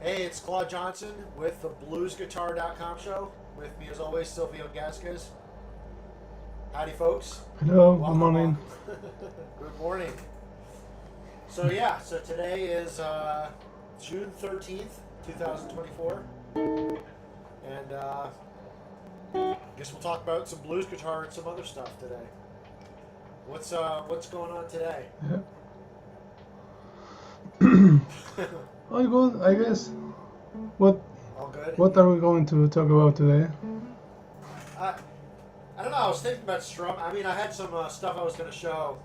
Hey, it's Claude Johnson with the BluesGuitar.Com show. With me, as always, Silvio Gasquez. Howdy, folks. Hello, Welcome, good morning. welcome. Good morning. So today is June 13th, 2024. And I guess we'll talk about some blues guitar and some other stuff today. What's going on today? Yeah. All good, I guess. What All good? What are we going to talk about today? I don't know. I was thinking about strum. I mean, I had some stuff I was going to show,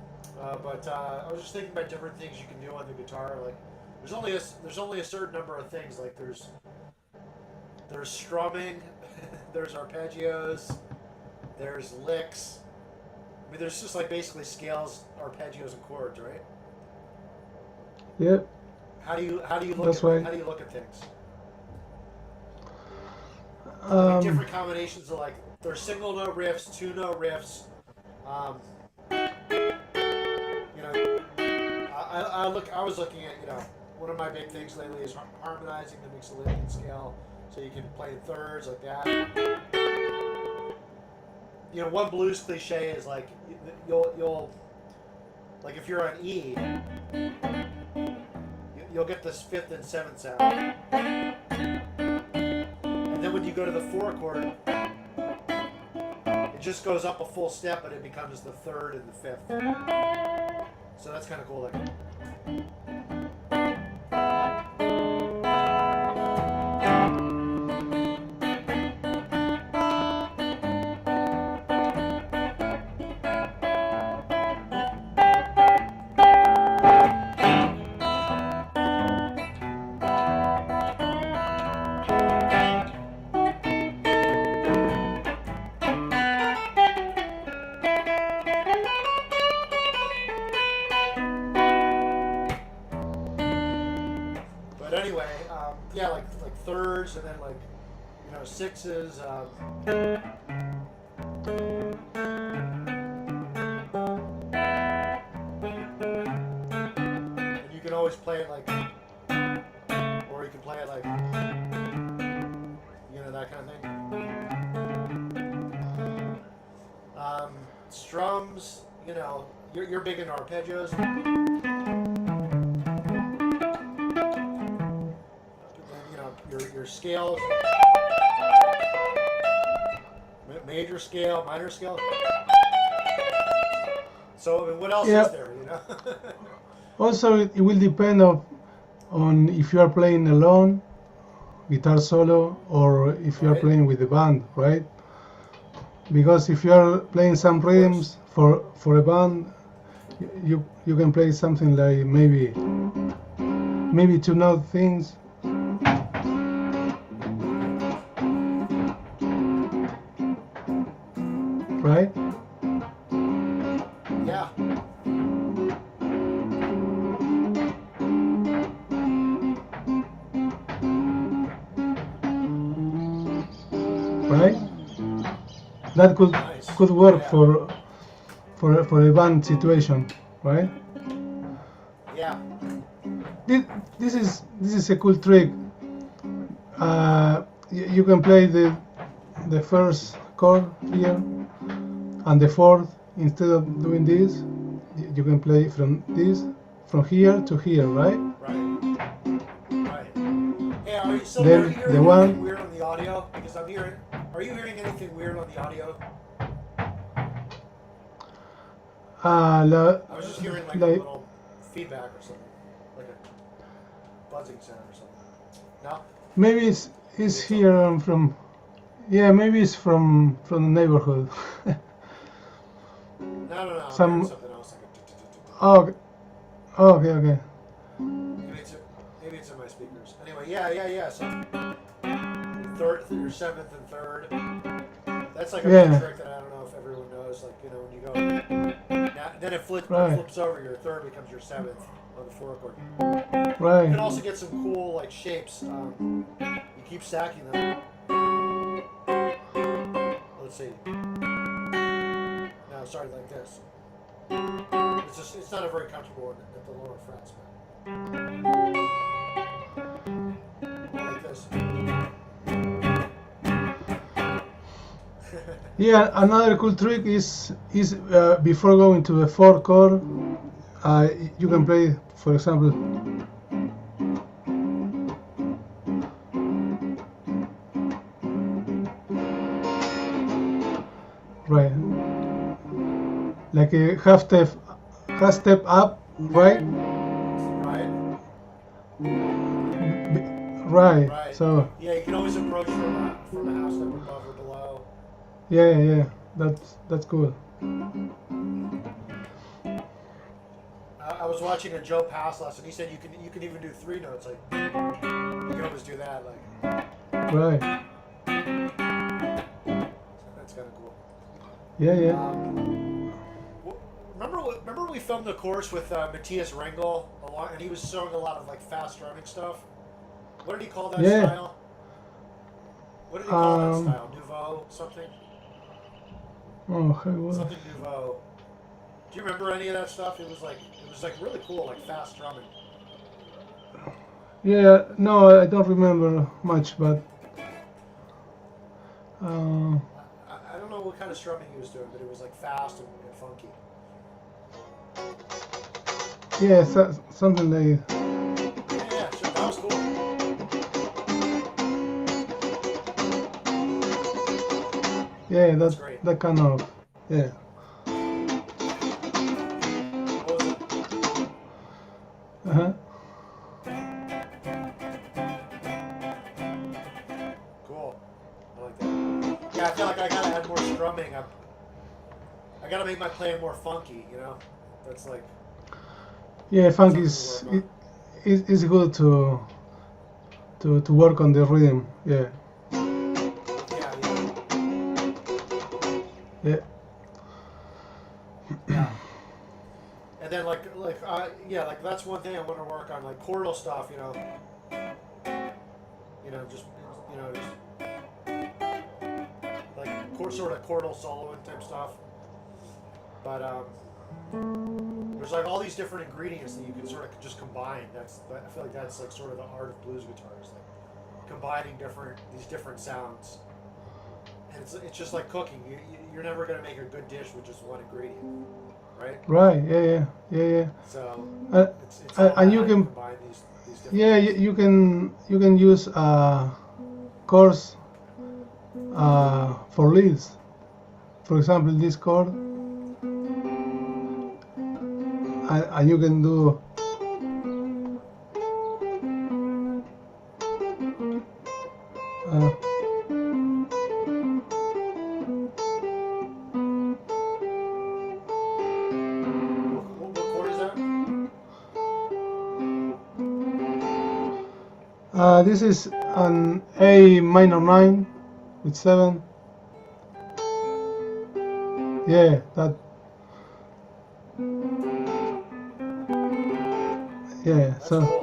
but I was just thinking about different things you can do on the guitar. Like, there's only a certain number of things. Like, there's strumming, there's arpeggios, there's licks. I mean, there's just like basically scales, arpeggios, and chords, right? Yeah, How do you look that's at right. how do you look at things? I mean, different Um, combinations of like there's single note riffs, two note riffs. You know, I was looking at one of my big things lately is harmonizing the Mixolydian scale, so you can play in thirds like that. You know, one blues cliche is like you'll like if you're on E, you'll get this fifth and seventh sound, and then when you go to the four chord, it just goes up a full step, but it becomes the third and the fifth. So that's kind of cool. Like, but anyway, yeah, like thirds and then like sixes. And you can always play it like, or you can play it like, that kind of thing. Strums, you're big into arpeggios. Your scales, major scale, minor scale. So I mean, what else yeah. is there? Also, it will depend on if you are playing alone, guitar solo, or if you are Right. playing with the band, right? Because if you are playing some rhythms for a band, you can play something like maybe two note things. Right? Yeah. Right? That Nice. could work Yeah. for a band situation, right? Yeah. This is a cool trick. You can play the first chord here and the fourth. Instead of doing this, you can play from here to here, right? Right. Right. Hey, are you Then hearing the anything one, weird on the audio? Because I'm hearing. Are you hearing anything weird on the audio? I was just hearing like a like little feedback or something, like a buzzing sound or something. No. maybe it's here from, yeah, maybe it's from the neighborhood. No. I'm hearing Some something else. Like oh okay. maybe it's in my speakers. Anyway, yeah. So your seventh and third. That's like a big Yeah, trick that I don't know if everyone knows. Like when you go, then it right, flips over. Your third becomes your seventh on the four chord. You right. can also get some cool like shapes. You keep stacking them. Let's see. Now start like this. It's not a very comfortable one at the lower frets, but Yeah, another cool trick is before going to the fourth chord, you can play, for example, right, like a half step up, right, Right. right. Right. So Yeah, you can always approach from a half step above or below. yeah, that's cool. I was watching a Joe Pass lesson. He said you can even do three notes. Like you can always do that. Like Right. that's kind of cool. Yeah. Remember we filmed the course with Matthias Rengel and he was showing a lot of like fast strumming stuff. What did he call that Yeah. style? What did he call that style? Nouveau something? Oh, how was? Something Nouveau. Do you remember any of that stuff? It was like really cool, like fast strumming. Yeah. No, I don't remember much, but. I don't know what kind of strumming he was doing, but it was like fast and funky. Yeah, something like. Yeah, sure, that was cool. Yeah, That's great. that kind of. Yeah. What was it? Uh-huh. Cool. I like that. Yeah, I feel like I gotta add more strumming. I gotta make my playing more funky. You know, that's like. Yeah, funk something is to work on. is good to work on the rhythm. Yeah. Yeah. Yeah. Yeah. And then like that's one thing I want to work on, like chordal stuff. Just like sort of chordal soloing type stuff. But there's like all these different ingredients that you can sort of just combine. I feel like that's like sort of the art of blues guitars, like combining these different sounds. And it's just like cooking. You're never gonna make a good dish with just one ingredient, right? Right. Yeah. So it's And you can. combine these different. Yeah, you can use chords for leads. For example, this chord, and you can do. Uh, What chord is that? this is an A minor 9 with 7. Yeah, that. Yeah, That's so cool.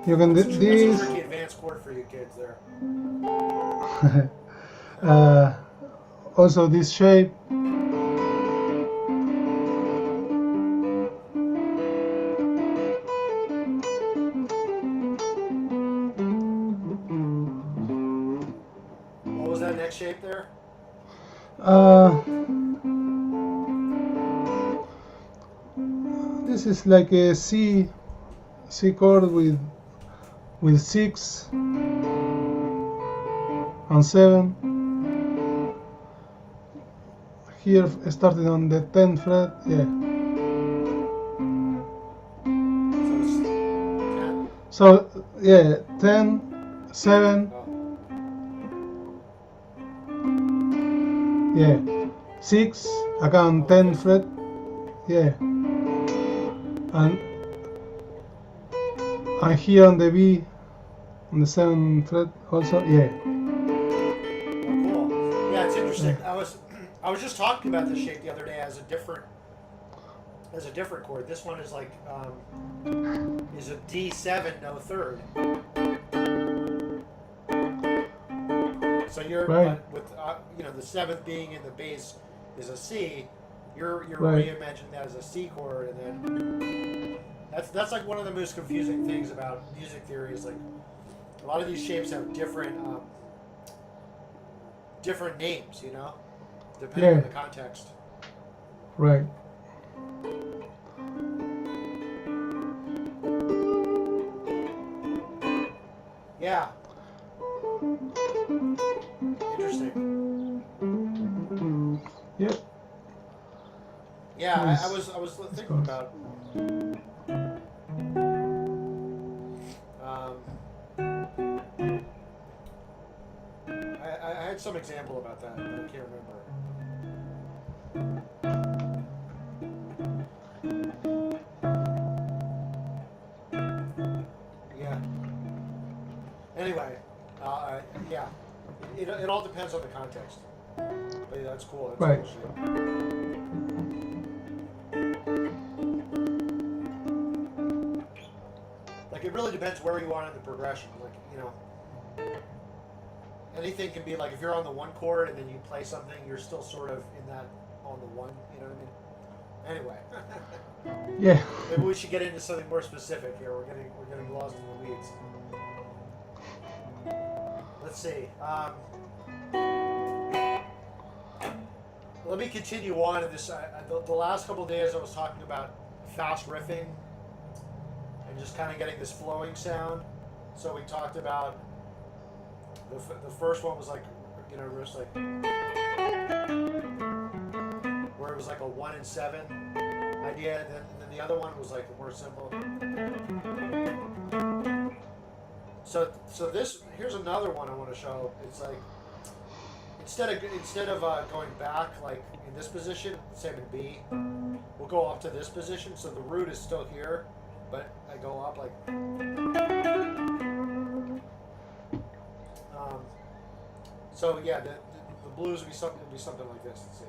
you can do That's a this. tricky advanced chord for you kids there. Also, this shape. What was that next shape there? This is like a C chord with 6 and 7. Here started on the 10th fret. Yeah. So it's 10? So yeah, 10, 7. Oh. Yeah. 6 again, 10 fret. Yeah. And here on the B, on the 7th fret also. Yeah. Oh, cool. Yeah, it's interesting. I was just talking about this shape the other day as a different chord. This one is like is a D7, no third. So you're Right. but with the 7th being in the bass is a C. You're Right. reimagining that as a C chord, and then that's like one of the most confusing things about music theory is like a lot of these shapes have different different names, you know, depending on Yeah. the context. Right. Yeah. Interesting. Yep. Yeah, I Nice. was Of thinking course. about. Um, I had some example about that, but I can't remember. Yeah. Anyway, yeah, it all depends on the context. But yeah, that's cool. That's Right. cool shit. Like it really depends where you are in the progression. Like anything can be like if you're on the one chord and then you play something, you're still sort of in that on the one. You know what I mean? Anyway, Yeah. maybe we should get into something more specific here. We're getting lost in the weeds. Let's see. Let me continue on in this. The last couple of days I was talking about fast riffing and just kind of getting this flowing sound. So we talked about the first one was like, riffs like where it was like a 1 and 7 idea, and then the other one was like more simple. So this here's another one I want to show. It's like instead of going back like in this position, same in B, we'll go up to this position. So the root is still here, but I go up like. So yeah, the blues would be something like this. Let's see.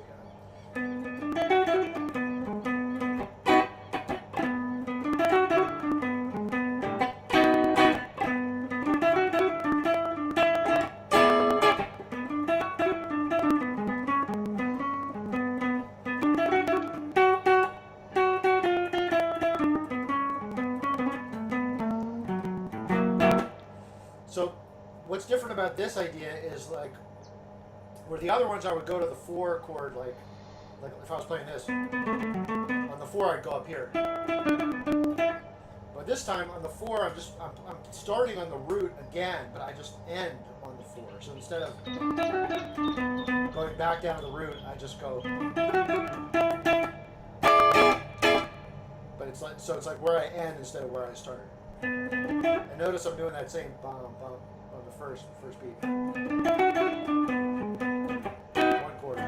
So what's different about this idea is like where the other ones I would go to the 4 chord like if I was playing this on the 4 I'd go up here, but this time on the 4 I'm starting on the root again, but I just end on the 4. So instead of going back down to the root, I just go. But it's like where I end instead of where I started. And notice I'm doing that same bum bum on the first beat. 1 chord.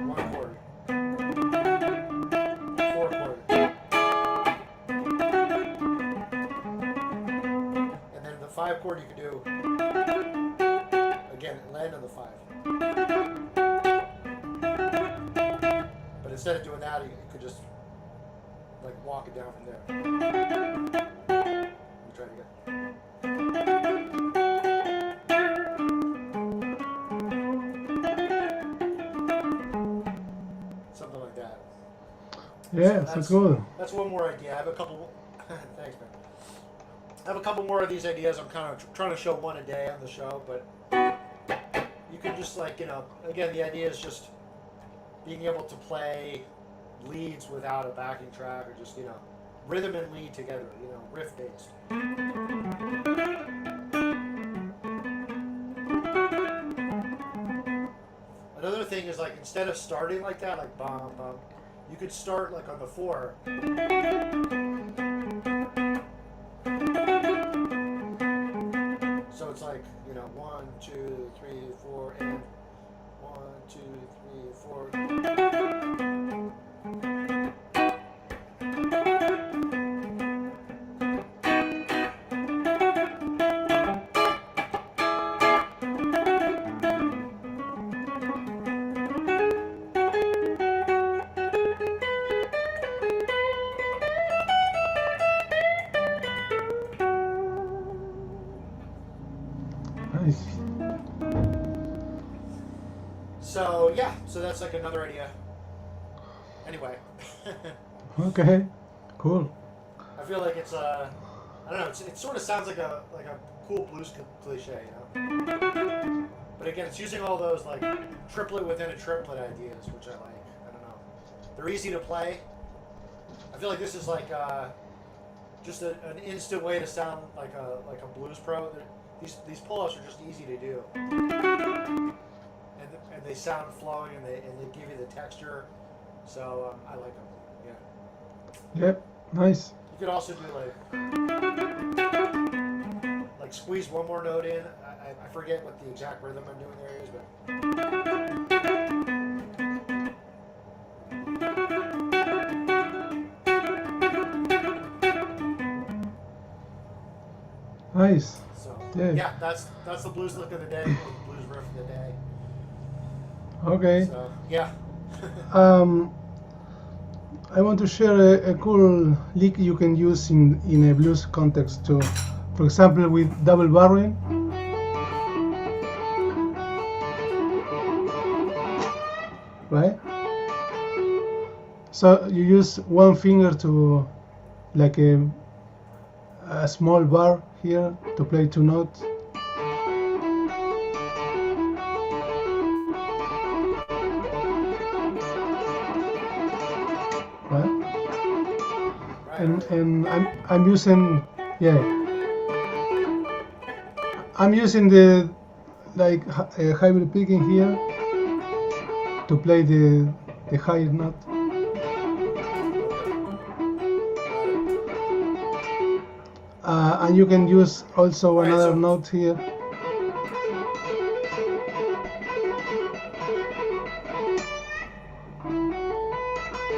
1 chord. 4 chord. And then the 5 chord you can do again, land on the 5. But instead of doing that, you could just like walk it down from there. Let me try it again. Something like that. Yeah, so cool. That's one more idea. I have a couple. Thanks, man. I have a couple more of these ideas. I'm kind of trying to show one a day on the show, but you can just like again, the idea is just being able to play leads without a backing track, or just rhythm and lead together, riff based. Another thing is like instead of starting like that, like bum bum, you could start like on the 4. So it's like 1, 2, 3, 4, and 1, 2, 3, 4. Nice. So yeah, so that's like another idea. Anyway, Okay. Cool. I feel like it's I don't know. It sort of sounds like a cool blues cliche, you know. But again, it's using all those like triplet within a triplet ideas, which I like. I don't know. They're easy to play. I feel like this is like just an instant way to sound like a blues pro. These pull-ups are just easy to do, and they sound flowing, and they give you the texture. So I like them. Yeah. Yep, nice. You could also do like squeeze one more note in. I forget what the exact rhythm I'm doing there is, but. Nice. So Yeah. that's the blues look of the day, the blues riff of the day. Okay. So yeah. I want to share a cool lick you can use in a blues context too. For example, with double barrel. Right? So you use one finger to, like a small bar here to play two notes. And I'm using, yeah, I'm using the like hybrid picking here to play the higher note. And you can use also another note here.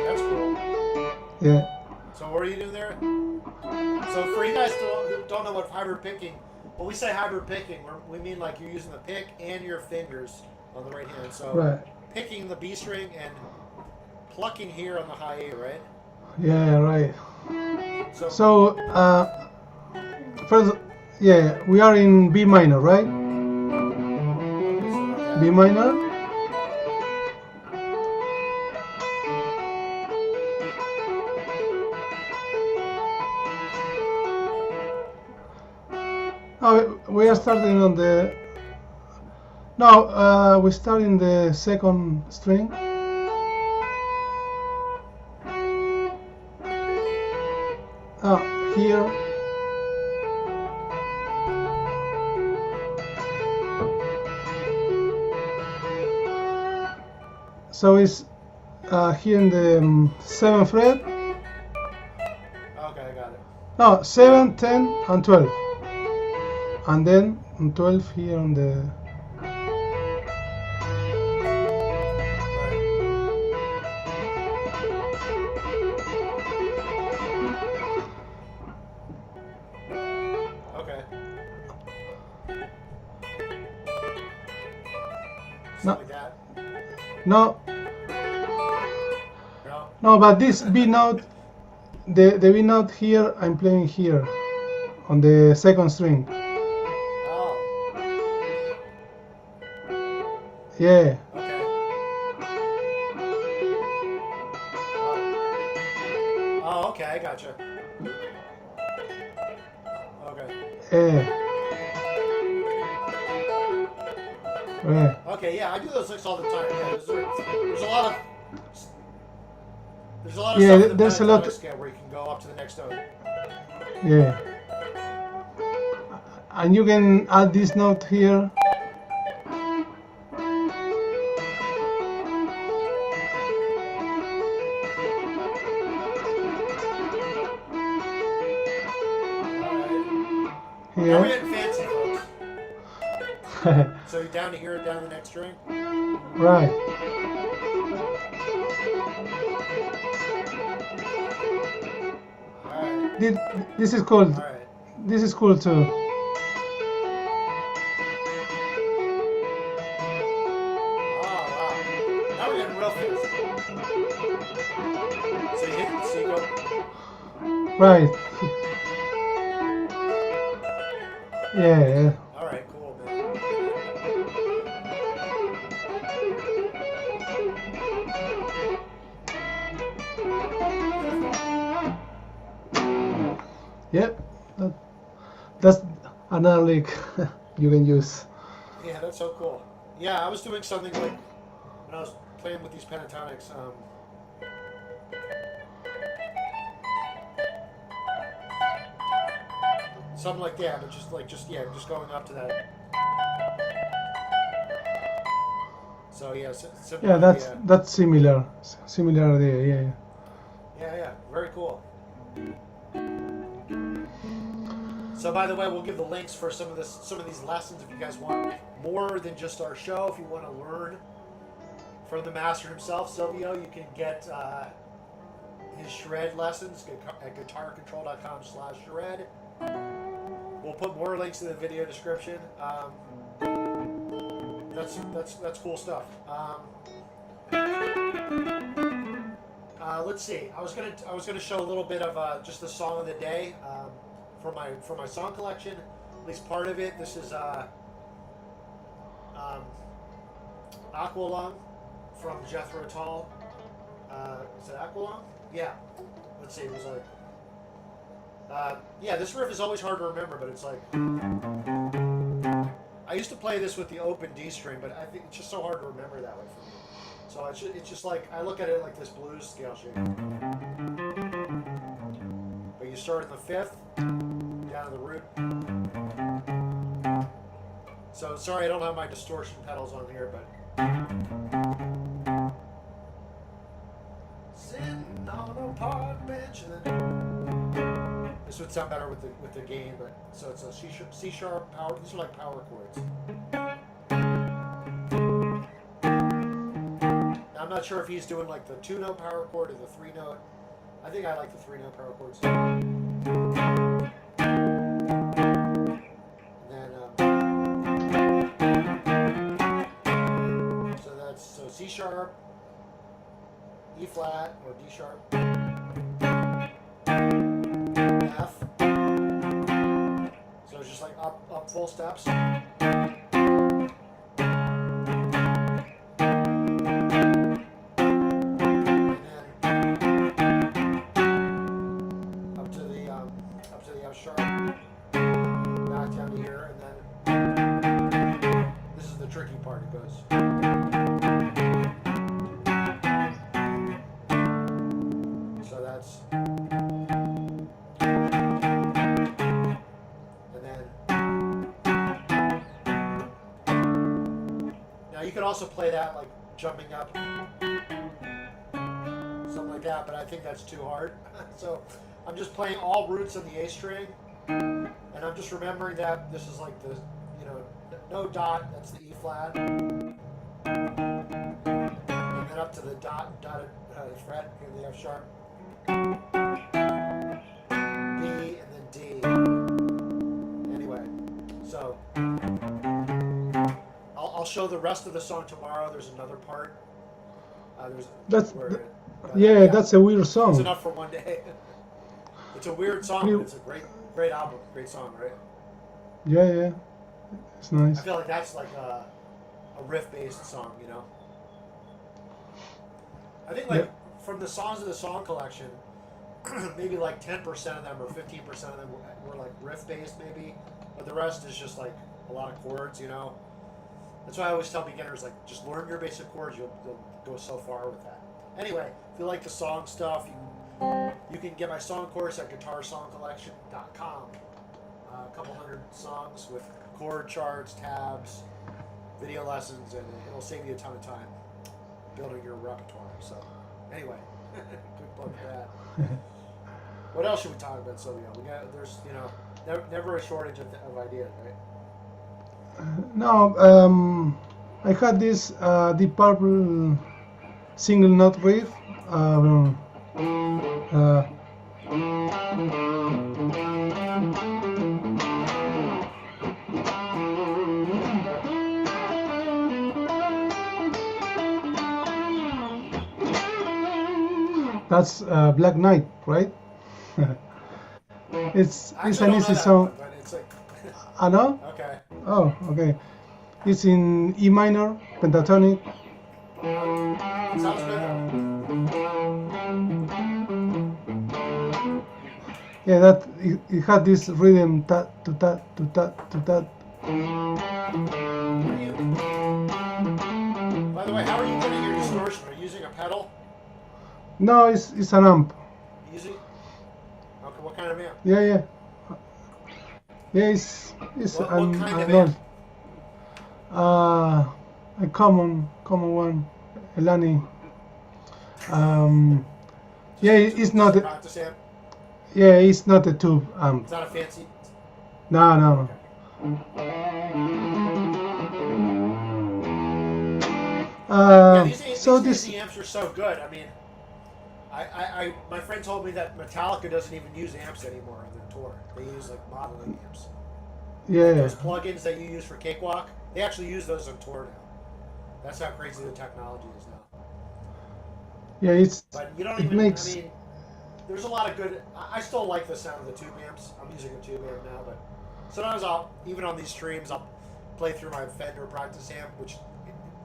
That's cool. Yeah. So what are you doing there? So for you guys who don't know what hybrid picking, when we say hybrid picking, we mean like you're using the pick and your fingers on the right hand. So Right. picking the B string and plucking here on the high A, right? Yeah, right. So First, yeah, we are in B minor, right? B minor. Oh, we are starting on the. No, we start in the second string. Here. So it's here in the 7th fret. Okay, I got it. No, 7, 10, and 12. And then 12 here on the. Okay. No. Like that. No. No. No, but this B note, the B note here, I'm playing here on the second string. Oh. Yeah. Okay. Oh, okay, I gotcha. Okay. Yeah. Right. Okay, yeah, I do those licks all the time. Yeah, there's a lot of stuff in the there's a lot pentatonic scale where you can go up to the next note. Yeah. And you can add this note here. Now we're getting fancy, folks. So you're down to here, down to the next string? Right. Alright. This is cool. Alright. This is cool too. Oh, wow. Now we're getting real fancy. So you hit the C go. Right. Yeah. Alright, cool, man. Yep. That's another lick you can use. Yeah, that's so cool. Yeah, I was doing something like when I was playing with these pentatonics. Something like that, but just going up to that. So yeah, Yeah, similar. that's similar idea. Yeah. Yeah, very cool. So by the way, we'll give the links for some of these lessons if you guys want more than just our show. If you want to learn from the master himself, Silvio, you can get his shred lessons at guitarcontrol.com/shred. We'll put more links in the video description. That's cool stuff. Let's see. I was gonna show a little bit of just the song of the day for my song collection. At least part of it. This is Aqualung from Jethro Tull. Is it Aqualung? Yeah. Let's see. It was like. Yeah, this riff is always hard to remember, but it's like. I used to play this with the open D string, but I think it's just so hard to remember that way for me. So it's just like, I look at it like this blues scale shape. But you start in the fifth, down to the root. So sorry I don't have my distortion pedals on here, but. Sitting on a park bench, and then this would sound better with the gain, but so it's a C sharp power. These are like power chords. Now, I'm not sure if he's doing like the 2-note power chord or the 3-note. I think I like the 3-note power chords. And then so C sharp, E flat or D sharp, F. So it's just like up full steps. You could also play that like jumping up, something like that, but I think that's too hard. So I'm just playing all roots of the A string, and I'm just remembering that this is like the, no dot, that's the E flat, and then up to the dotted fret in the F sharp, B, and then D. Anyway, so. I'll show the rest of the song tomorrow. There's another part. That's a weird song. It's enough for one day. It's a weird song, but it's a great album, great song, right? Yeah, it's nice. I feel like that's like a riff-based song, I think from the songs of the song collection, maybe like 10% of them or 15% of them were like riff-based, maybe, but the rest is just like a lot of chords, That's why I always tell beginners, like, just learn your basic chords. You'll go so far with that. Anyway, if you like the song stuff, you can get my song course at guitarsongcollection.com. A couple hundred songs with chord charts, tabs, video lessons, and it'll save you a ton of time building your repertoire. So, anyway, quick plug for that. What else should we talk about, Silvio? There's, never a shortage of ideas, right? No, I had this Deep Purple single note riff. That's Black Knight, right? It's an easy song. But it's like I know. Okay. Oh, okay. It's in E minor, pentatonic. Sounds good. Yeah, that it had this rhythm, tat to tat to tat to tat. By the way, how are you getting your distortion? Are you using a pedal? No, it's an amp. Using? Okay, what kind of amp? Yeah, yeah, yeah. It's What kind of an amp? a common one, Elani. Yeah, it's not. Just a practice amp? Yeah, it's not a tube amp. It's not a fancy. No, no, no. Okay. Yeah, these days the amps are so good. I mean, my friend told me that Metallica doesn't even use amps anymore on their tour. They use like modeling amps. Yeah, Like those plugins that you use for Cakewalk, they actually use those on tour now. That's how crazy the technology is now. yeah. But you don't It even. makes. I mean, there's a lot of good. I still like the sound of the tube amps. I'm using a tube amp now, but sometimes even on these streams, I'll play through my Fender practice amp, which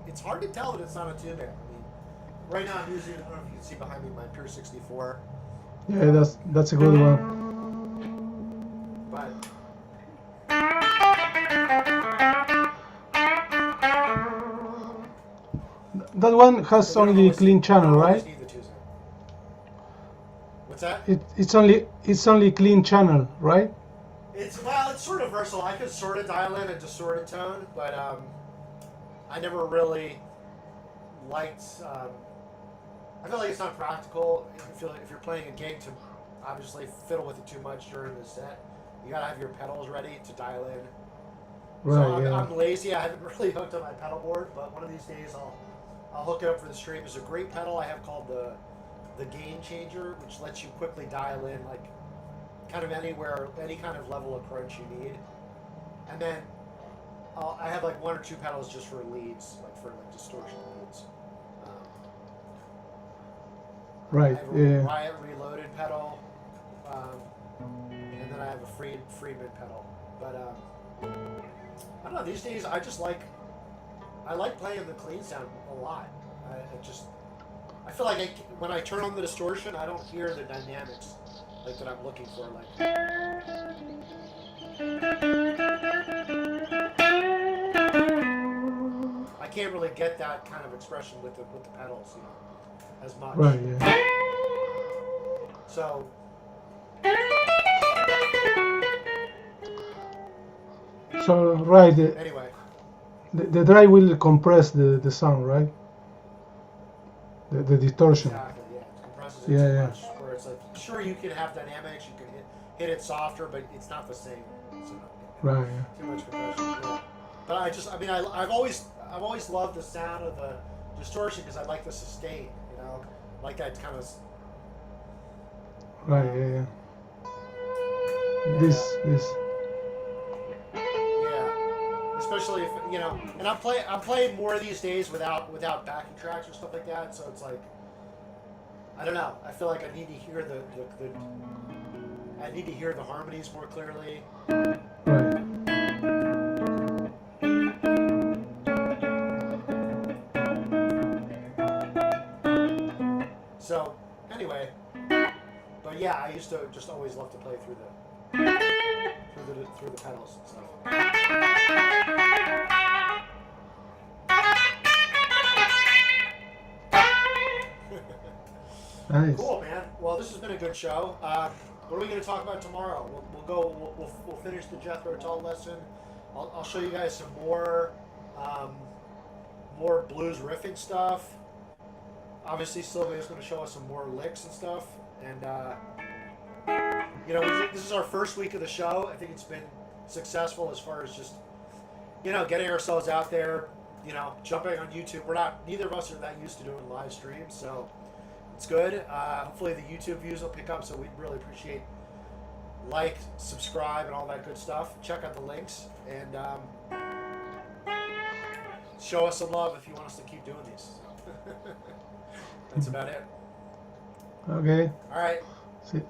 it's hard to tell that it's not a tube amp. I mean, right now I'm using. I don't know if you can see behind me my Pure 64. Yeah, that's a good one. But That one has only clean channel, right? What's that? It's only clean channel, right? It's sort of versatile. I could sort of dial in a distorted tone, but I never really liked. I feel like it's not practical. If you're playing a gig to obviously fiddle with it too much during the set, you gotta have your pedals ready to dial in. Right. So Yeah. I'm lazy. I haven't really hooked up my pedal board, but one of these days I'll hook it up for the stream. There's a great pedal I have called the gain changer, which lets you quickly dial in like kind of anywhere, any kind of level of crunch you need. And then I have like one or two pedals just for leads, like for like distortion leads. Right. I have a Yeah. Riot Reloaded pedal, and then I have a Friedman pedal. But I don't know. These days, I like playing the clean sound a lot. I feel like when I turn on the distortion, I don't hear the dynamics like that I'm looking for. Like, I can't really get that kind of expression with the pedals, as much. Right. Yeah. So. So right. Anyway. The drive will compress the sound, right? The distortion. Exactly, yeah. It compresses it Yeah, too yeah. much. Where it's like, sure, you can have dynamics, you can hit it softer, but it's not the same. So, Right. Yeah. too much compression. Yeah. But I've always loved the sound of the distortion because I like the sustain. Like that kind of. Right. Yeah. Yeah. This. Yeah. Especially if and I'm playing more these days without backing tracks or stuff like that. So it's like, I don't know. I feel like I need to hear the harmonies more clearly. Right. So anyway, but yeah, I used to just always love to play through the pedals and stuff. Nice. Cool, man. Well, this has been a good show. What are we going to talk about tomorrow? We'll finish the Jethro Tull lesson. I'll show you guys some more blues riffing stuff. Obviously, Sylvia's going to show us some more licks and stuff. And this is our first week of the show. I think it's been successful as far as just getting ourselves out there. Jumping on YouTube. Neither of us are that used to doing live streams, so it's good. Hopefully the YouTube views will pick up, so we'd really appreciate like, subscribe, and all that good stuff. Check out the links, and show us some love if you want us to keep doing these. That's about it. Okay. All right. See.